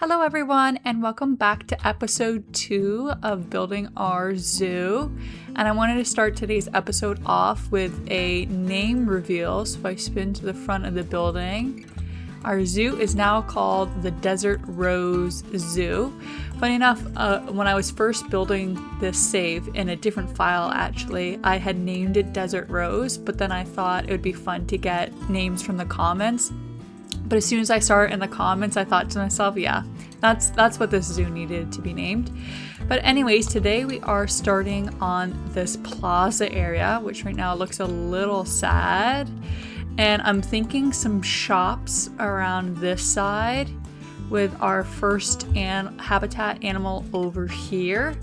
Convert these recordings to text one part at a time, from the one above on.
Hello, everyone, and welcome back to episode 2 of Building Our Zoo. And I wanted to start today's episode off with a name reveal. So I spin to the front of the building. Our zoo is now called the Desert Rose Zoo. Funny enough, when I was first building this save in a different file, actually, I had named it Desert Rose, but then I thought it would be fun to get names from the comments. But as soon as I saw it in the comments, I thought to myself, yeah, that's what this zoo needed to be named. But anyways, today we are starting on this plaza area, which right now looks a little sad. And I'm thinking some shops around this side with our first habitat animal over here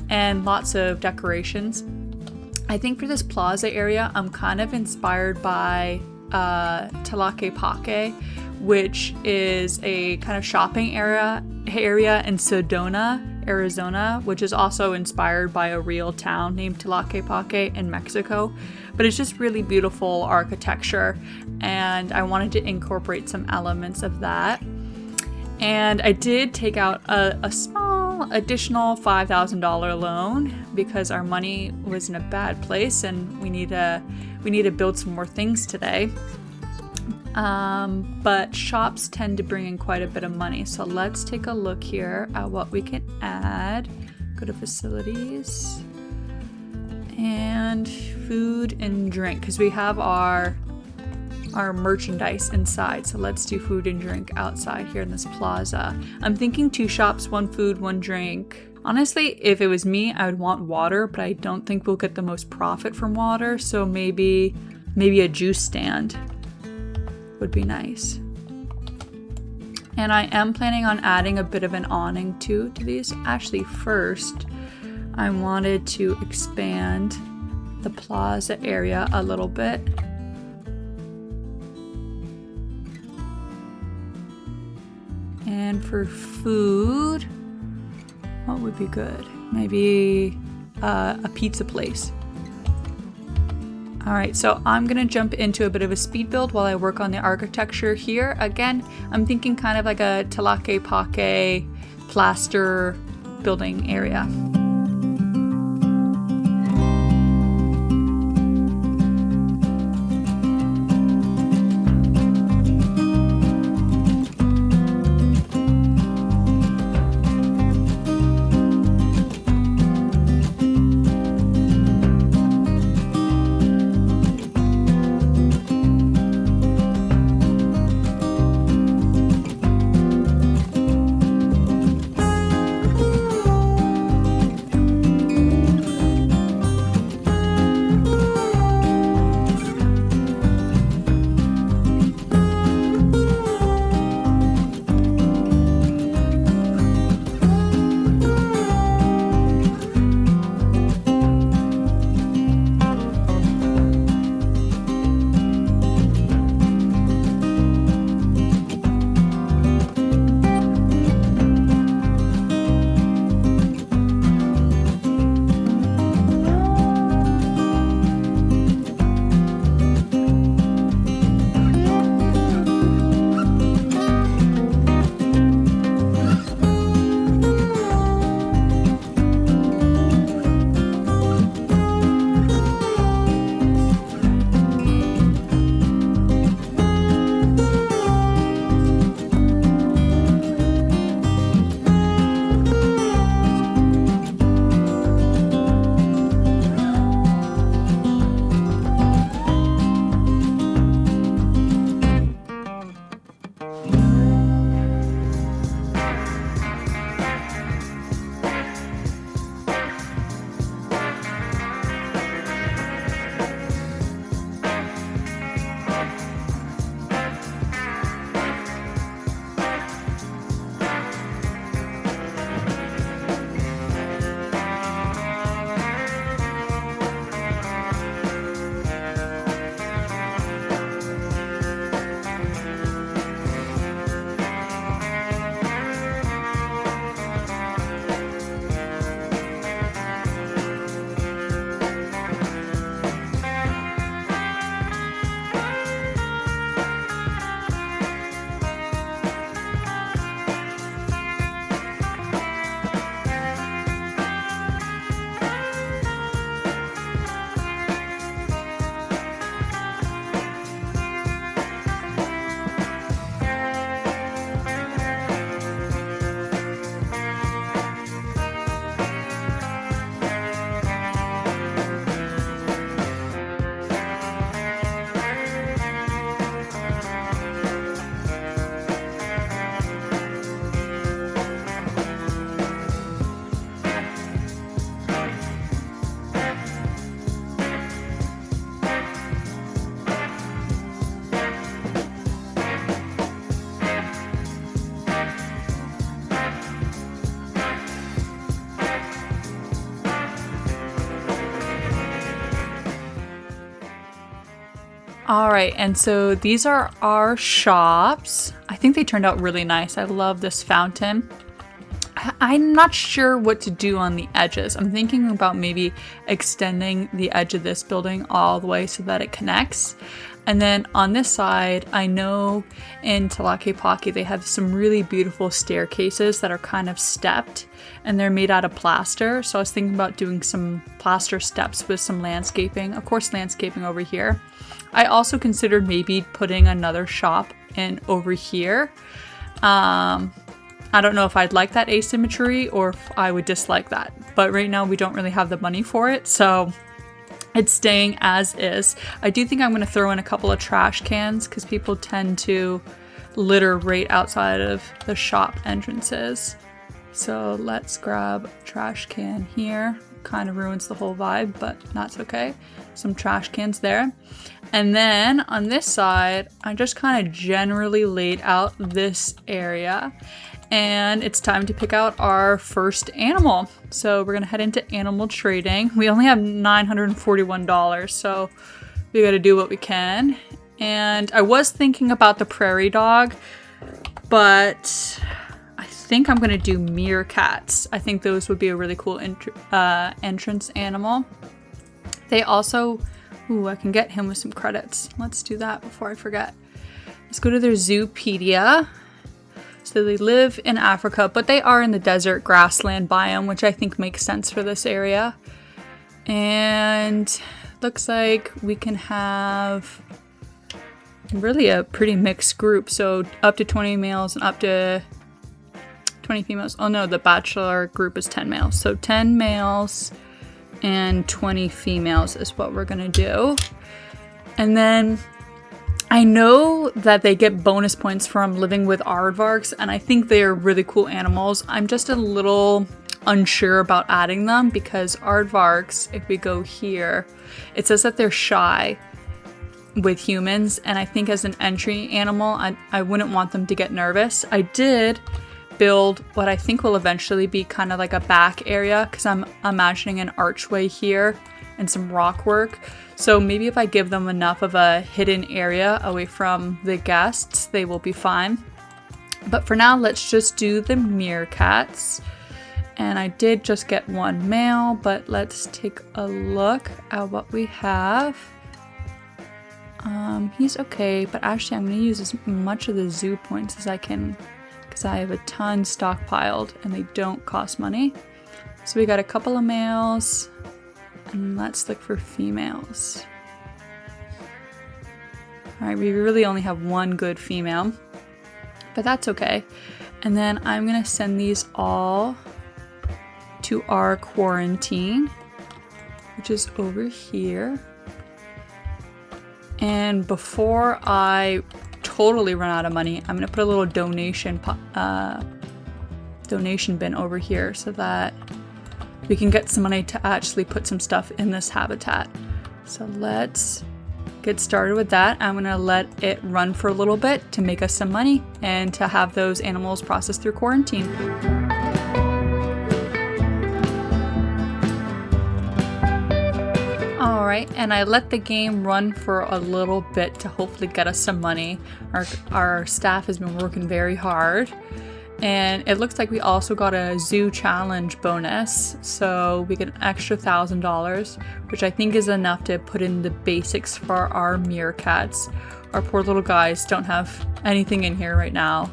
and lots of decorations. I think for this plaza area, I'm kind of inspired by Tlaquepaque, which is a kind of shopping area in Sedona, Arizona, which is also inspired by a real town named Tlaquepaque in Mexico. But it's just really beautiful architecture, and I wanted to incorporate some elements of that. And I did take out a small additional $5,000 loan because our money was in a bad place and we need to build some more things today. But shops tend to bring in quite a bit of money. So let's take a look here at what we can add. Go to facilities and food and drink, because we have our merchandise inside. So let's do food and drink outside here in this plaza. I'm thinking 2 shops, 1 food, 1 drink. Honestly, if it was me, I would want water, but I don't think we'll get the most profit from water. So maybe a juice stand would be nice. And I am planning on adding a bit of an awning too to these. Actually, first, I wanted to expand the plaza area a little bit. And for food, what would be good? Maybe a pizza place. All right, so I'm gonna jump into a bit of a speed build while I work on the architecture here. Again, I'm thinking kind of like a Tlaquepaque plaster building area. All right, and so these are our shops. I think they turned out really nice. I love this fountain. I'm not sure what to do on the edges. I'm thinking about maybe extending the edge of this building all the way so that it connects. And then on this side, I know in Tlaquepaque they have some really beautiful staircases that are kind of stepped and they're made out of plaster. So I was thinking about doing some plaster steps with some landscaping, of course landscaping over here. I also considered maybe putting another shop in over here. I don't know if I'd like that asymmetry or if I would dislike that, but right now we don't really have the money for it, so it's staying as is. I do think I'm going to throw in a couple of trash cans because people tend to litter right outside of the shop entrances. So let's grab a trash can here. Kind of ruins the whole vibe, but that's okay. Some trash cans there. And then on this side, I just kind of generally laid out this area. And it's time to pick out our first animal. So we're gonna head into animal trading. We only have $941, so we gotta do what we can. And I was thinking about the prairie dog, but I think I'm gonna do meerkats. I think those would be a really cool entrance animal. They also, ooh, I can get him with some credits. Let's do that before I forget. Let's go to their Zoopedia. So they live in Africa, but they are in the desert grassland biome, which I think makes sense for this area. And looks like we can have really a pretty mixed group. So up to 20 males and up to 20 females. Oh no, the bachelor group is 10 males. So 10 males and 20 females is what we're gonna do. And then I know that they get bonus points from living with aardvarks, and I think they are really cool animals. I'm just a little unsure about adding them because aardvarks, if we go here, it says that they're shy with humans, and I think as an entry animal, I wouldn't want them to get nervous. I did build what I think will eventually be kind of like a back area because I'm imagining an archway here and some rock work. So maybe if I give them enough of a hidden area away from the guests, they will be fine. But for now, let's just do the meerkats. And I did just get one male, but let's take a look at what we have. He's okay, but actually I'm going to use as much of the zoo points as I can because I have a ton stockpiled and they don't cost money. So we got a couple of males. And let's look for females. Alright, we really only have one good female, but that's okay. And then I'm gonna send these all to our quarantine, which is over here. And before I totally run out of money, I'm gonna put a little donation bin over here so that we can get some money to actually put some stuff in this habitat. So let's get started with that. I'm gonna let it run for a little bit to make us some money and to have those animals processed through quarantine. All right, and I let the game run for a little bit to hopefully get us some money. Our staff has been working very hard. And it looks like we also got a zoo challenge bonus, so we get an extra $1,000, which I think is enough to put in the basics for our meerkats. Our poor little guys don't have anything in here right now,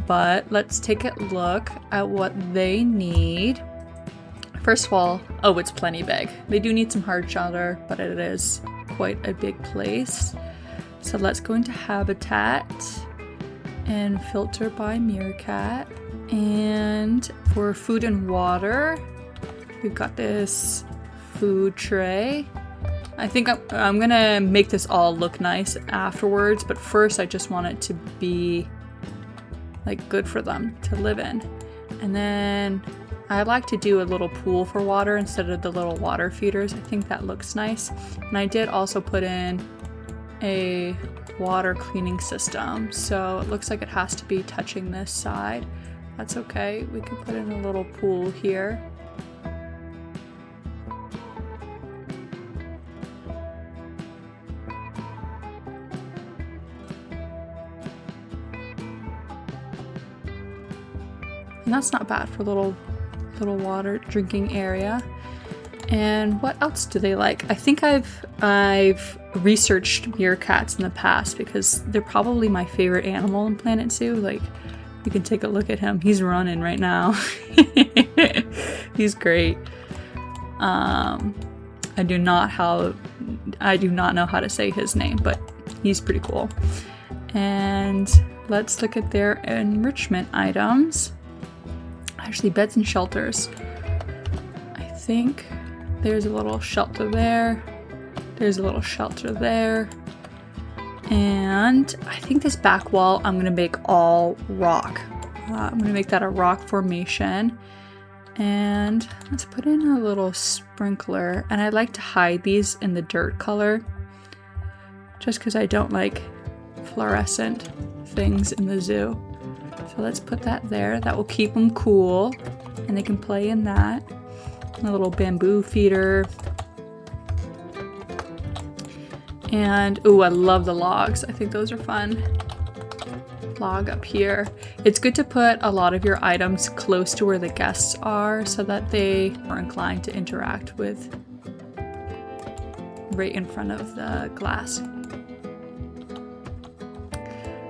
but let's take a look at what they need. First of all, oh, it's plenty big. They do need some hard shelter, but it is quite a big place. So let's go into habitat and filter by meerkat. And for food and water, we've got this food tray. I think I'm gonna make this all look nice afterwards, but first I just want it to be like good for them to live in. And then I like to do a little pool for water instead of the little water feeders. I think that looks nice. And I did also put in a water cleaning system, so it looks like it has to be touching this side. That's okay, we can put in a little pool here. that's not bad for a little water drinking area. And what else do they like? I think I've researched meerkats in the past because they're probably my favorite animal in Planet Zoo. Like, you can take a look at him. He's running right now. He's great. I do not know how to say his name, but he's pretty cool. And let's look at their enrichment items. Actually, beds and shelters. I think there's a little shelter there. There's a little shelter there. And I think this back wall I'm gonna make all rock. I'm gonna make that a rock formation. And let's put in a little sprinkler. And I like to hide these in the dirt color, just because I don't like fluorescent things in the zoo. So let's put that there. That will keep them cool, and they can play in that. A little bamboo feeder. And, ooh, I love the logs. I think those are fun. Log up here. It's good to put a lot of your items close to where the guests are so that they are inclined to interact with right in front of the glass.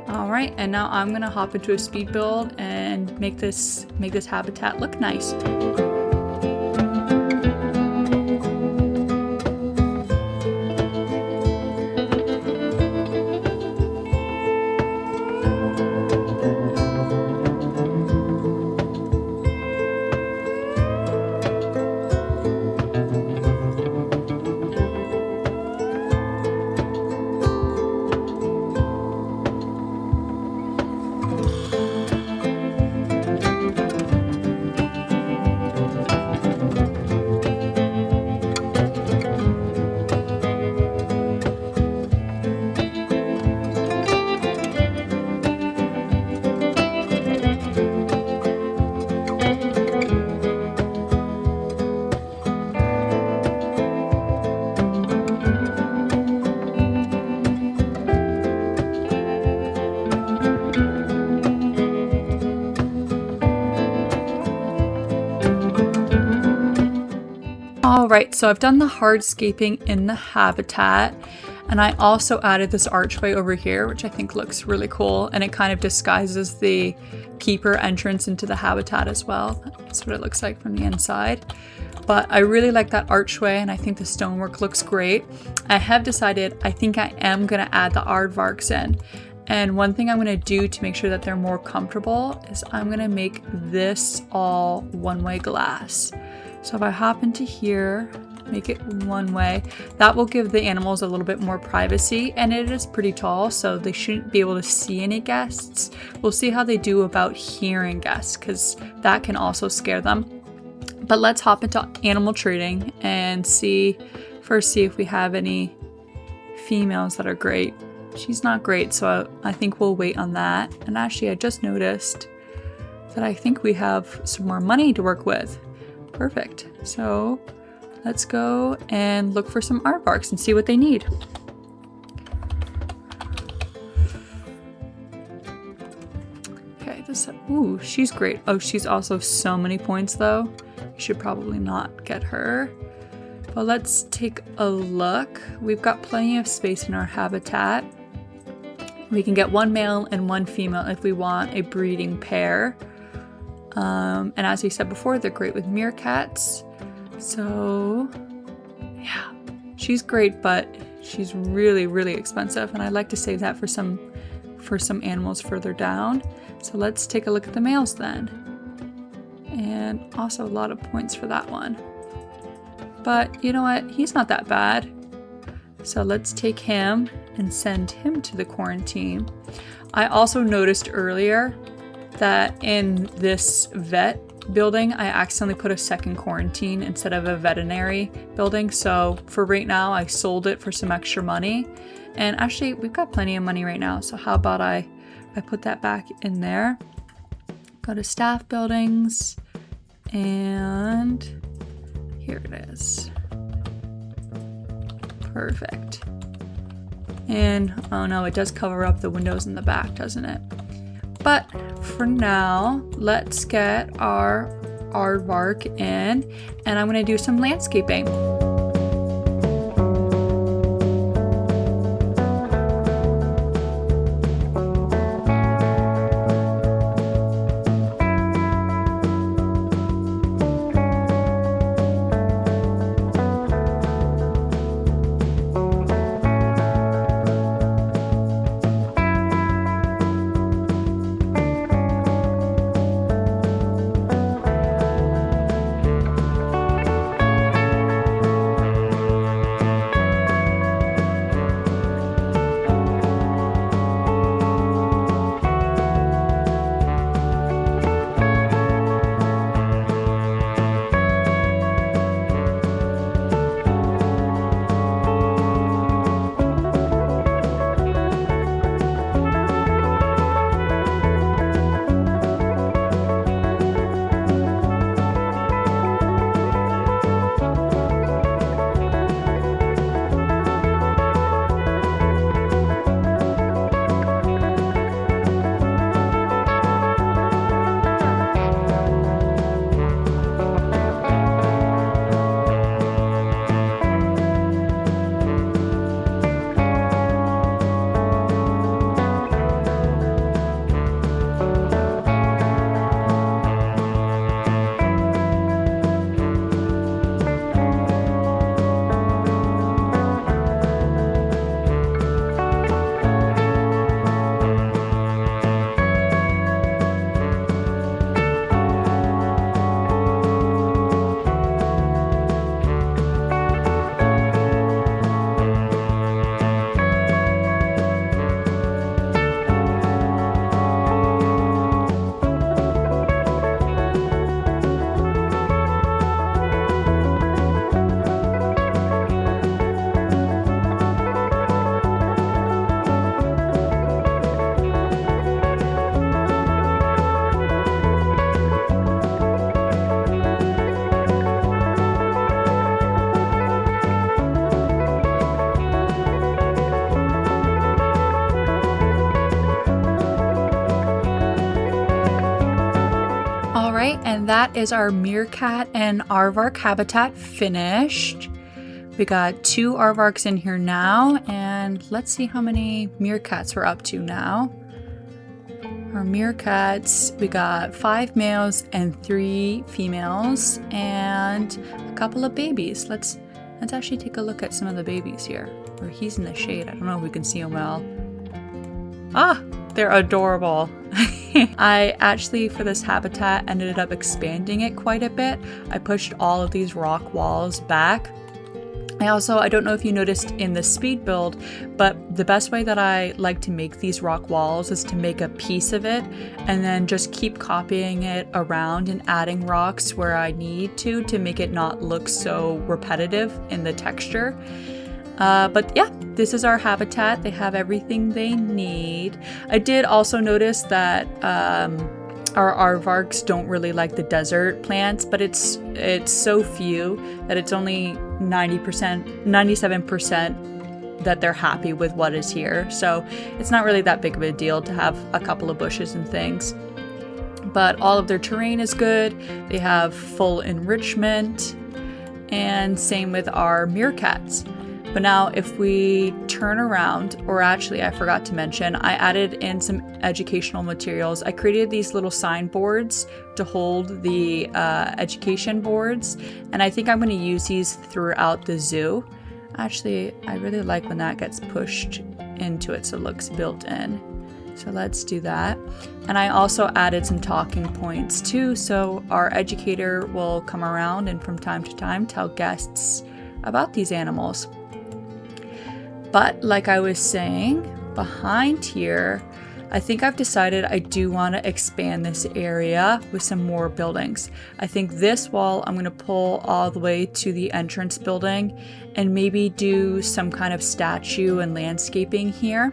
All right, and now I'm gonna hop into a speed build and make this habitat look nice. Alright, so I've done the hardscaping in the habitat, and I also added this archway over here, which I think looks really cool, and it kind of disguises the keeper entrance into the habitat as well. That's what it looks like from the inside. But I really like that archway, and I think the stonework looks great. I have decided I think I am going to add the aardvarks in. And one thing I'm going to do to make sure that they're more comfortable is I'm going to make this all one-way glass. So if I hop into here, make it one way, that will give the animals a little bit more privacy, and it is pretty tall, so they shouldn't be able to see any guests. We'll see how they do about hearing guests, because that can also scare them. But let's hop into animal trading and see if we have any females that are great. She's not great, so I think we'll wait on that. And actually, I just noticed that I think we have some more money to work with. Perfect. So let's go and look for some aardvarks and see what they need. Okay, ooh, she's great. Oh, she's also so many points though. You should probably not get her. But let's take a look. We've got plenty of space in our habitat. We can get one male and one female if we want a breeding pair. And as we said before, they're great with meerkats. So yeah, she's great, but she's really, really expensive. And I'd like to save that for some animals further down. So let's take a look at the males then. And also a lot of points for that one. But you know what? He's not that bad. So let's take him and send him to the quarantine. I also noticed earlier that in this vet building, I accidentally put a second quarantine instead of a veterinary building. So for right now, I sold it for some extra money. And actually, we've got plenty of money right now. So how about I put that back in there. Go to staff buildings. And here it is. Perfect. And oh no, it does cover up the windows in the back, doesn't it? But for now, let's get our aardvark in, and I'm going to do some landscaping. And that is our meerkat and aardvark habitat finished. We got 2 aardvarks in here now, and let's see how many meerkats we're up to now. Our meerkats, we got 5 males and 3 females and a couple of babies. Let's actually take a look at some of the babies here. Or he's in the shade. I don't know if we can see him well. Ah, they're adorable. I actually, for this habitat, ended up expanding it quite a bit. I pushed all of these rock walls back. I don't know if you noticed in the speed build, but the best way that I like to make these rock walls is to make a piece of it and then just keep copying it around and adding rocks where I need to make it not look so repetitive in the texture. But yeah, this is our habitat. They have everything they need. I did also notice that our aardvarks don't really like the desert plants, but it's so few that it's only 90%, 97% that they're happy with what is here. So it's not really that big of a deal to have a couple of bushes and things. But all of their terrain is good. They have full enrichment, and same with our meerkats. But now if we turn around, or actually I forgot to mention, I added in some educational materials. I created these little signboards to hold the education boards, and I think I'm going to use these throughout the zoo. Actually, I really like when that gets pushed into it so it looks built in. So let's do that. And I also added some talking points too, so our educator will come around and from time to time tell guests about these animals. But like I was saying, behind here, I think I've decided I do want to expand this area with some more buildings. I think this wall I'm going to pull all the way to the entrance building and maybe do some kind of statue and landscaping here.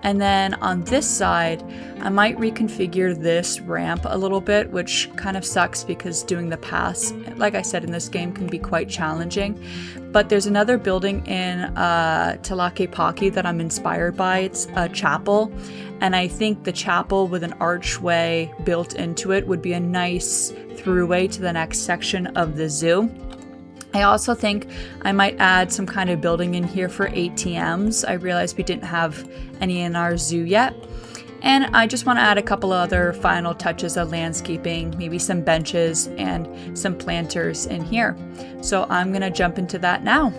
And then on this side, I might reconfigure this ramp a little bit, which kind of sucks because doing the paths, like I said, in this game can be quite challenging. But there's another building in Tlaquepaque that I'm inspired by. It's a chapel. And I think the chapel with an archway built into it would be a nice throughway to the next section of the zoo. I also think I might add some kind of building in here for ATMs. I realized we didn't have any in our zoo yet. And I just want to add a couple of other final touches of landscaping, maybe some benches and some planters in here. So I'm going to jump into that now.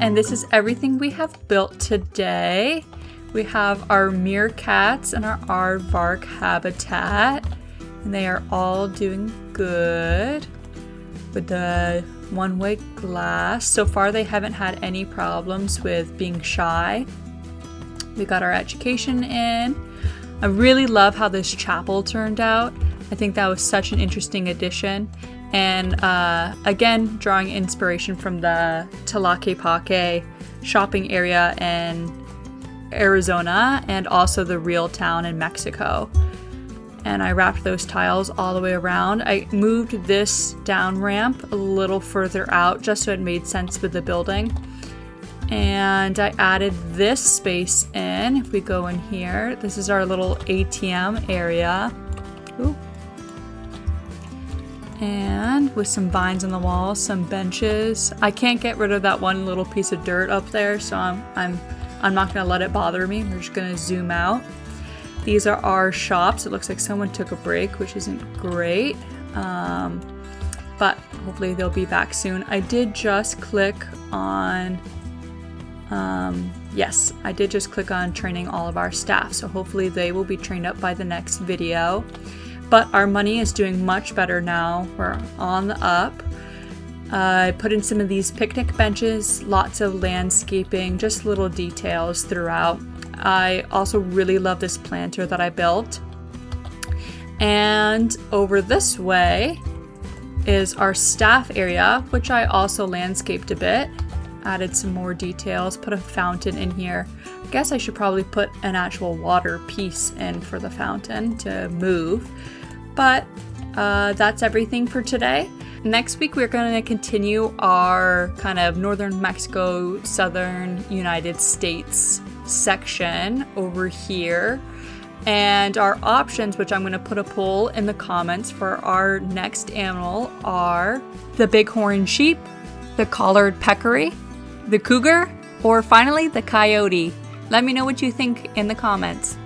And this is everything we have built today. We have our meerkats and our aardvark habitat, and they are all doing good with the one-way glass. So far they haven't had any problems with being shy. We got our education in. I really love how this chapel turned out. I think that was such an interesting addition. And again, drawing inspiration from the Tlaquepaque shopping area in Arizona and also the real town in Mexico. And I wrapped those tiles all the way around. I moved this down ramp a little further out just so it made sense with the building. And I added this space in. If we go in here, this is our little ATM area. Ooh. And with some vines on the wall, some benches. I can't get rid of that one little piece of dirt up there, so I'm not gonna let it bother me. We're just gonna zoom out. These are our shops. It looks like someone took a break, which isn't great, but hopefully they'll be back soon. I did just click on, yes, I did just click on training all of our staff, so hopefully they will be trained up by the next video. But our money is doing much better now. We're on the up. I put in some of these picnic benches, lots of landscaping, just little details throughout. I also really love this planter that I built. And over this way is our staff area, which I also landscaped a bit. Added some more details, put a fountain in here. I guess I should probably put an actual water piece in for the fountain to move. But that's everything for today. Next week, we're going to continue our kind of northern Mexico, southern United States section over here. And our options, which I'm going to put a poll in the comments for our next animal, are the bighorn sheep, the collared peccary, the cougar, or finally the coyote. Let me know what you think in the comments.